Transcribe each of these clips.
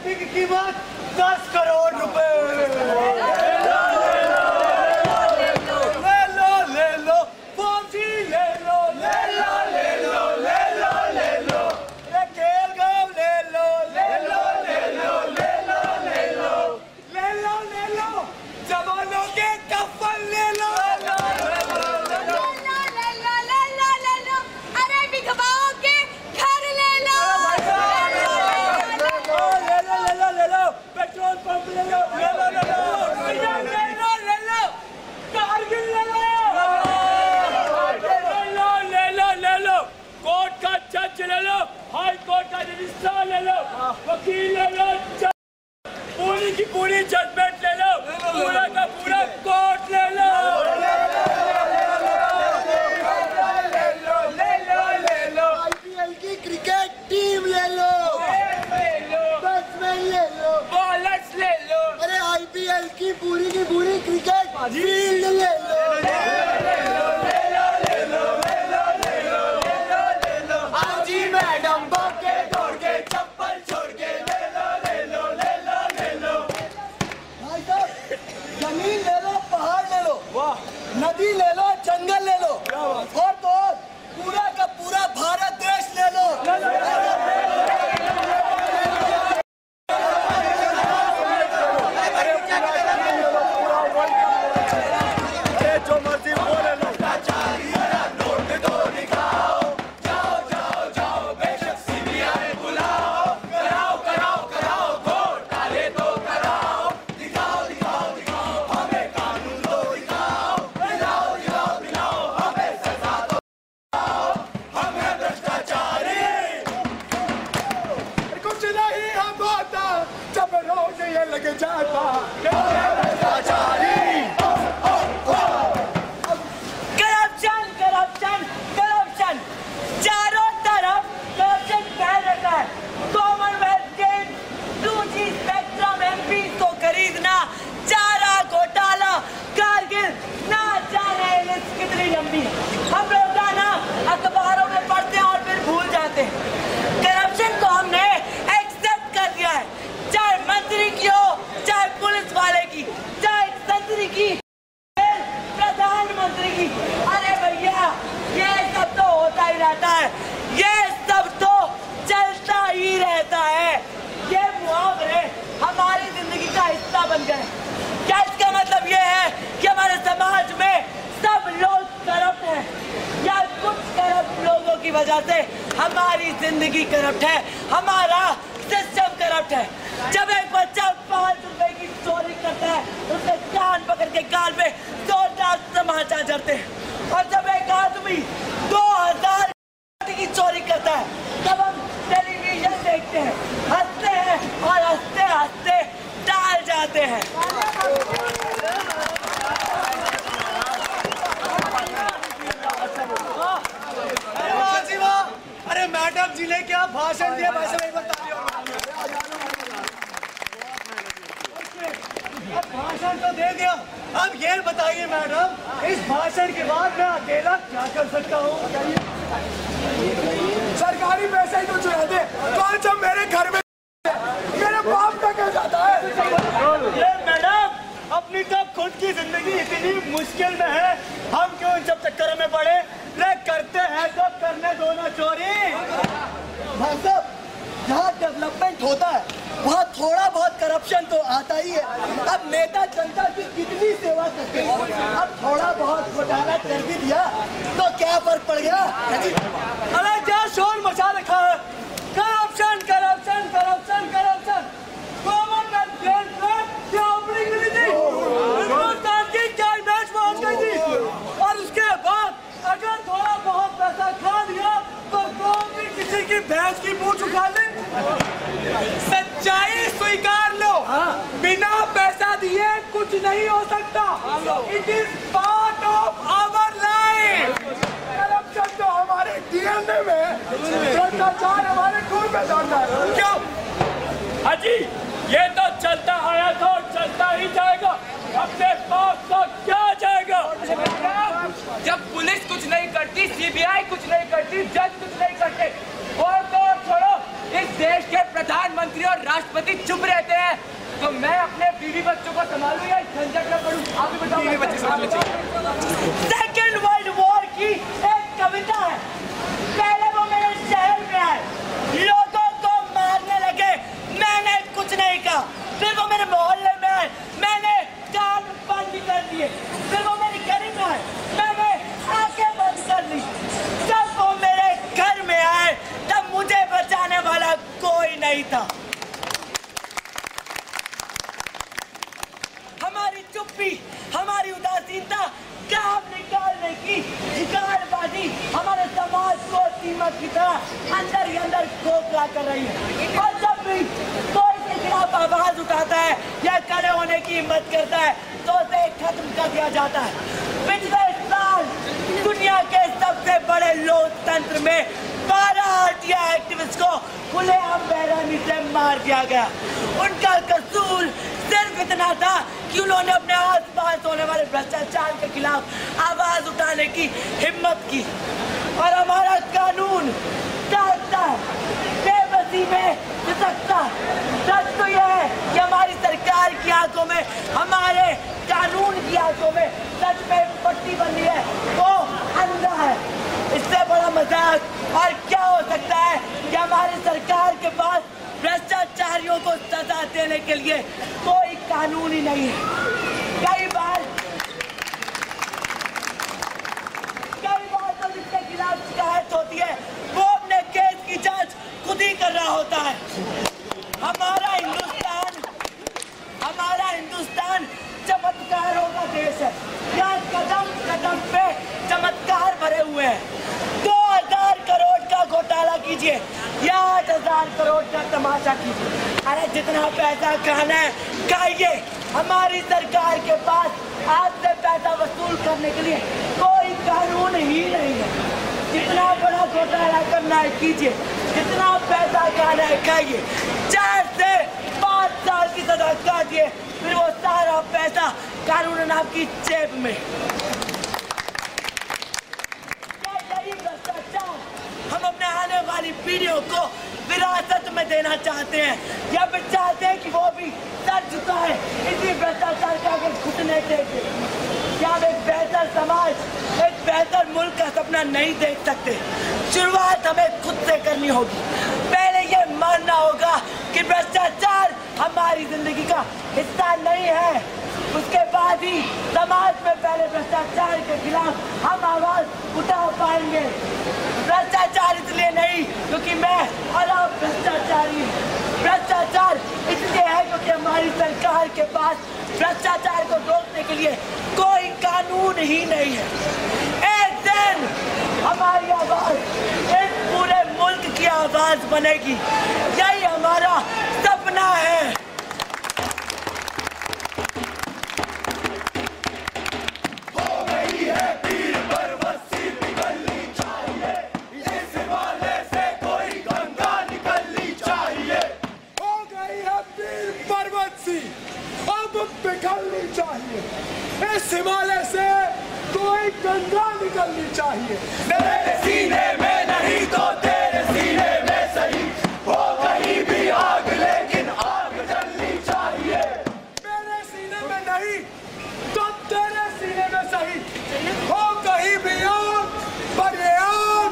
Property की कीमत 10 करोड़ रुपए। ले लो फौजी, ले लो खेल गाँव, ले लो जवानों के कफन, ले लो। अरे विधवाओं के घर ले लो। पेट्रोल पंप ले लो, कारगिल ले लो, कोर्ट का जज ले लो, हाई कोर्ट का रजिस्ट्रार ले लो, वकील ले लो, पूरी की पूरी जजमेंट ले लो, पूरा का पूरा कोर्ट ले लो। आईपीएल की क्रिकेट टीम ले लो, बैट्समैन ले लो, बॉलर्स ले लो, अरे आईपीएल की पूरी क्रिकेट फील्ड ले लो। हाजी मैडम भागे दौड़ के चप्पल छोड़ के, ले लो। भाई साहब, जमीन ले लो, पहाड़ ले लो, नदी ले लो, जंगल ले लो, और तो और पूरा का पूरा भारत देश ले लो। जो मर्जी वो ले लो। कुछ नहीं हम होता जब रोज ये लग जाता। करप्शन चारों तरफ करप्शन फैल रखा है। Commonwealth games, 2G spectrum MP को खरीदना, चारा घोटाला, कारगिल, ना जाने लिस्ट कितनी लंबी है। हम लोग ना अखबारों में पढ़ते हैं और फिर भूल जाते हैं। करप्शन को हमने एक्सेप्ट कर दिया है, चाहे मंत्री की हो, चाहे पुलिस वाले की, चाहे संतरी की, प्रधानमंत्री की। अरे भैया, ये सब तो होता ही रहता है, ये सब तो चलता ही रहता है। ये मुहावरे हमारी जिंदगी का हिस्सा बन गए। क्या इसका मतलब ये है कि हमारे समाज में सब लोग करप्ट हैं, या कुछ करप्ट लोगों की वजह से हमारी जिंदगी करप्ट है, हमारा सिस्टम करप्ट है? जब एक बच्चा 5 रुपए की चोरी करता है, उसके कान पकड़ के गाल पे 2 तमाचा जड़ते हैं, और जब एक आदमी 2000 की चोरी करता है, तब हम टेलीविजन देखते हैं, हंसते हैं और हंसते हंसते टाल जाते हैं। अरे मैडम जी ने क्या भाषण दिया, भाषण तो दे दिया। अब ये बताइए मैडम, इस भाषण के बाद मैं अकेला क्या कर सकता हूँ? सरकारी पैसे ही तो चुराते, कौन सा मेरे घर में मेरे बाप का क्या जाता है? मैडम, अपनी तब खुद की जिंदगी इतनी मुश्किल में है, हम क्यों इन सब चक्करों में पड़े? करते हैं तो करने दो ना चोरी। भाई साहब, जहाँ डेवलपमेंट होता है वहाँ थोड़ा बहुत करप्शन तो आता ही है। अब नेता जनता की कितनी सेवा करते हैं, अब थोड़ा बहुत घोटाला कर भी दिया तो क्या फर्क पड़ गया? अरे क्या शोर मचा रखा है? Corruption corruption corruption corruption. Commonwealth games में क्या ओपनिंग मिली थी, हिंदुस्तान की क्या मैच पहुंच गई थी, और उसके बाद अगर थोड़ा बहुत पैसा खा लिया तो कौन भी किसी की भैंस की पूंछ उखाड़ ले। सच्चाई स्वीकार लो, बिना पैसा दिए कुछ नहीं हो सकता। It is part of our life. Corruption तो हमारे डीएनए में, भ्रष्टाचार हमारे खून में दौड़ता है। क्यों हाजी, ये तो चलता आया था और चलता ही जाएगा, अपने पास तो क्या जाएगा? जब पुलिस कुछ नहीं करती, सीबीआई कुछ नहीं करती, जज कुछ नहीं करते, और तो छोड़ो, इस देश के प्रधान प्रधानमंत्री और राष्ट्रपति चुप रहते हैं तो मैं अपने बीवी बच्चों को संभालूं या झंझट में पड़ूं? आप ही बताओ। बीवी बच्चे समझ लीजिए। सेकेंड वर्ल्ड वॉर की एक कविता है। पहले वो मेरे शहर में आए, लोगों को मारने लगे, मैंने कुछ नहीं कहा। फिर वो मेरे मोहल्ले में आए, मैंने कान बंद कर दिए। फिर वो मेरी गली में आए, मैंने आंखें बंद कर दी। जब वो मेरे घर में आए तब मुझे बचाने वाला कोई नहीं था। हमारी चुप्पी, हमारी उदासीनता, काम निकालने की शिकारबाजी हमारे समाज को दीमक की तरह अंदर ही अंदर खोखला कर रही है। और जब भी कोई इसके खिलाफ आवाज उठाता है या खड़े होने की हिम्मत करता है तो उसे खत्म कर दिया जाता है। पिछले साल दुनिया के सबसे बड़े लोकतंत्र में 12 हटिया एक्टिविस्ट को खुलेआम बेरहमी से मार दिया गया। उनका कसूर सिर्फ इतना था कि उन्होंने अपने आसपास होने वाले भ्रष्टाचार के खिलाफ आवाज उठाने की हिम्मत की। और हमारा कानून डालता है, बेबसी में खिसकता है। सच तो यह है कि हमारी सरकार की आंखों में, हमारे कानून की आंखों में सच में पट्टी बंदी है, वो अंधा है। इससे बड़ा मजाक और क्या हो सकता है कि हमारी सरकार के पास भ्रष्टाचारियों को सजा देने के लिए कोई कानून ही नहीं है। कई बार तो जिसके खिलाफ शिकायत होती है वो अपने केस की जांच खुद ही कर रहा होता है। हमारा हिंदुस्तान चमत्कारों का देश है। यहाँ कदम कदम पे चमत्कार भरे हुए हैं। 2000 करोड़ का घोटाला कीजिए या 8000 करोड़ का तमाशा कीजिए। अरे जितना पैसा खाना है खाइए। हमारी सरकार के पास आपसे पैसा वसूल करने के लिए कोई कानून ही नहीं है। जितना बड़ा घोटाला करना है कीजिए, जितना पैसा खाना है खाइए। 4 से 5 साल की सजा काटिए, फिर वो सारा पैसा कानूनन आपकी जेब में। हम अपने आने वाली पीढ़ियों को विरासत में देना चाहते हैं या फिर चाहते हैं कि वो भी सर झुकाए इसी भ्रष्टाचार के आगे घुटने टेके। क्या हम एक बेहतर समाज, एक बेहतर मुल्क का सपना नहीं देख सकते? शुरुआत हमें खुद से करनी होगी। पहले ये मानना होगा कि भ्रष्टाचार हमारी जिंदगी का हिस्सा नहीं है। उसके बाद ही समाज में पहले भ्रष्टाचार के खिलाफ हम आवाज उठा पाएंगे। भ्रष्टाचार इसलिए नहीं क्योंकि मैं और आप भ्रष्टाचारी हैं। भ्रष्टाचार इसलिए है क्योंकि हमारी सरकार के पास भ्रष्टाचार को रोकने के लिए कोई कानून ही नहीं है। एक दिन हमारी आवाज इस पूरे मुल्क की आवाज बनेगी। यही हमारा सपना है। निकलनी चाहिए इस हिमालय से, कोई गंगा निकलनी चाहिए। मेरे सीने में नहीं तो तेरे सीने में सही, हो कहीं भी आग लेकिन आग जलनी चाहिए। मेरे सीने में नहीं तो तेरे सीने में सही, हो कहीं भी आग, पर ये आग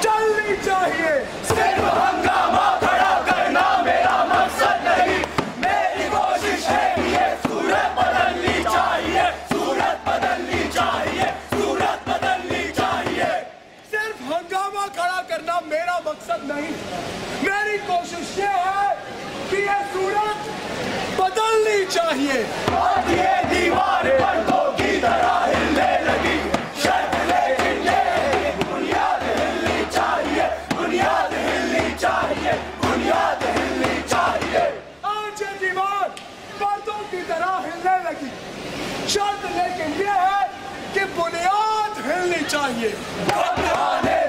जलनी चाहिए। सिर्फ हंगामा खड़ा करना मेरा मकसद नहीं, मेरी कोशिश है कि ये सूरत बदलनी चाहिए, सूरत बदलनी चाहिए, सूरत बदलनी चाहिए। सिर्फ हंगामा खड़ा करना मेरा मकसद नहीं, मेरी कोशिश ये है कि ये सूरत बदलनी चाहिए। आज ये दीवार पर्दों की तरह हिलने लगी, शर्त लेकिन ये है कि बुनियाद हिलनी चाहिए, बुनियाद हिलनी चाहिए, बुनियाद हिलनी चाहिए। आज ये दीवार पर्दों की तरह हिलने लगी, शर्त लेकिन ये है कि बुनियाद हिलनी चाहिए। घबराने